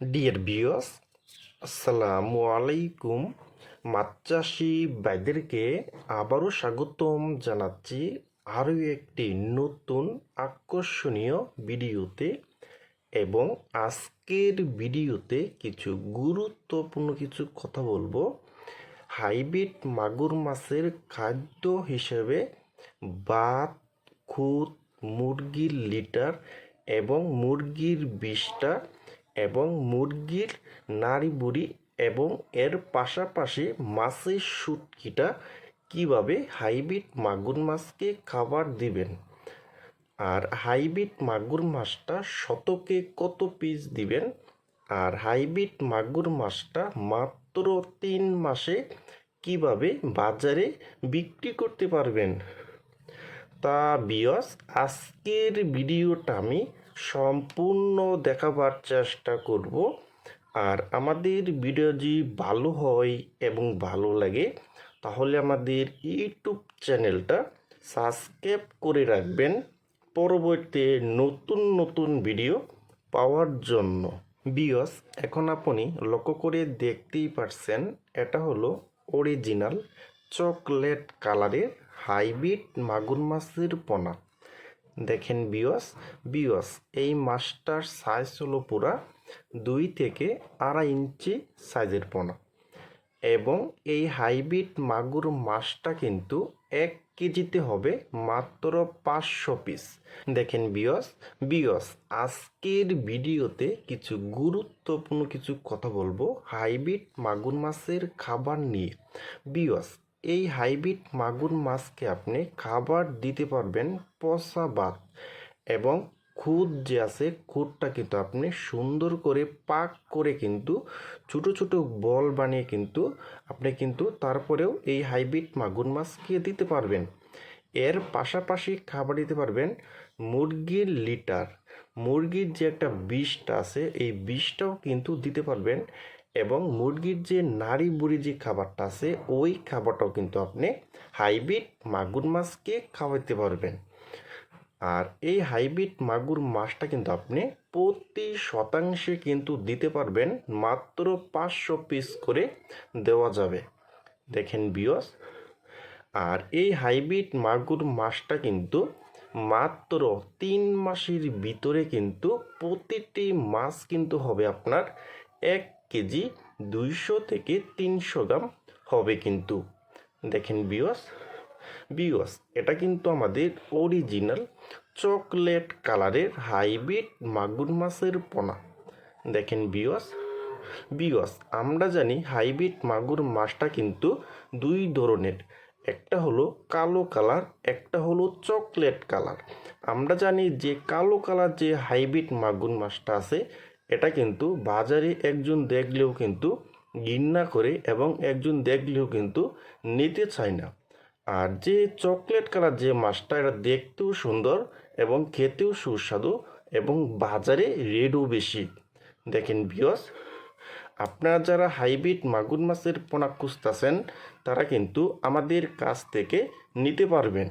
Dear viewers, আসসালামু আলাইকুম। মাছ চাষি ভাইদেরকে আবারও স্বাগতম জানাচ্ছি আরও একটি নতুন আকর্ষণীয় ভিডিওতে। এবং আজকের ভিডিওতে কিছু গুরুত্বপূর্ণ কিছু কথা বলবো। হাইব্রিড মাগুর মাছের খাদ্য হিসেবে ভাত, খুদ, মুরগির লিটার এবং মুরগির বিষটা এবং মুরগির নাড়ি বুড়ি এবং এর পাশাপাশি মাছের শুটকিটা কিভাবে হাইব্রিড মাগুর মাছকে খাবার দিবেন, আর হাইব্রিড মাগুর মাছটা শতকে কত পিস দিবেন, আর হাইব্রিড মাগুর মাছটা মাত্র 3 মাসে কিভাবে বাজারে বিক্রি করতে পারবেন। তা ভিউয়ার্স, আজকের ভিডিওটা আমি সম্পূর্ণ দেখাবার চেষ্টা করব। আর আমাদের ভিডিও যদি ভালো হয় এবং ভালো লাগে তাহলে আমাদের ইউটিউব চ্যানেলটা সাবস্ক্রাইব করে রাখবেন পরবর্তী নতুন নতুন ভিডিও পাওয়ার জন্য। ভিউয়ার্স, এখন আপনি লক্ষ্য করে দেখতেই পারছেন, এটা হলো অরিজিনাল চকলেট কালারের হাইব্রিড মাগুর মাছের পোনা। দেখেন ভিউয়ার্স, এই মাছটার সাইজ হলো পুরা 2 থেকে 2.5 ইঞ্চি সাইজের পোনা। এবং এই হাইব্রিড মাগুর মাছটা কিন্তু 1 কেজিতে হবে মাত্র 500 পিস। দেখেন ভিউয়ার্স, আজকের ভিডিওতে কিছু গুরুত্বপূর্ণ কিছু কথা বলবো হাইব্রিড মাগুর মাছের খাবার নিয়ে। ভিউয়ার্স, এই হাইব্রিড মাগুর মাছকে আপনি খাবার দিতে পারবেন পচা ভাত এবং খুদ যে আছে, খুদটা কিন্তু আপনি সুন্দর করে পাক করে কিন্তু ছোটো ছোটো বল বানিয়ে কিন্তু আপনি কিন্তু তারপরেও এই হাইব্রিড মাগুর মাছকে দিতে পারবেন। এর পাশাপাশি খাবার দিতে পারবেন মুরগির লিটার, মুরগির যে একটা বিষটা আছে এই বিষটাও কিন্তু দিতে পারবেন। এবং মুরগির যে নাড়ি বুড়ি যে খাবারটা আছে ওই খাবারটাও কিন্তু আপনি হাইব্রিড মাগুর মাছকে খাওয়াতে পারবেন। আর এই হাইব্রিড মাগুর মাছটা কিন্তু আপনি প্রতি শতাংশে কিন্তু দিতে পারবেন মাত্র 500 পিস করে দেওয়া যাবে। দেখেন ভিউয়ার্স, আর এই হাইব্রিড মাগুর মাছটা কিন্তু মাত্র 3 মাসের ভিতরে কিন্তু প্রতিটি মাছ কিন্তু হবে আপনার 1 কেজি 200 থেকে 300 গ্রাম হবে কিন্তু। দেখেন ভিউয়ার্স, এটা কিন্তু আমাদের অরিজিনাল চকলেট কালারের হাইব্রিড মাগুর মাছের পোনা। দেখেন ভিউয়ার্স, আমরা জানি হাইব্রিড মাগুর মাছটা কিন্তু 2 ধরনের, একটা হলো কালো কালার, একটা হলো চকলেট কালার। আমরা জানি যে কালো কালার যে হাইব্রিড মাগুর মাছটা আছে এটা কিন্তু বাজারে একজন দেখলেও কিন্তু ঘৃণা করে এবং একজন দেখলেও কিন্তু নিতে চায় না। আর যে চকলেট কালার যে মাছটা, এটা দেখতেও সুন্দর এবং খেতেও সুস্বাদু এবং বাজারে রেটও বেশি। দেখেন ভিউয়ার্স, আপনারা যারা হাইব্রিড মাগুর মাছের পোনা খুঁজতেছেন তারা কিন্তু আমাদের কাছ থেকে নিতে পারবেন।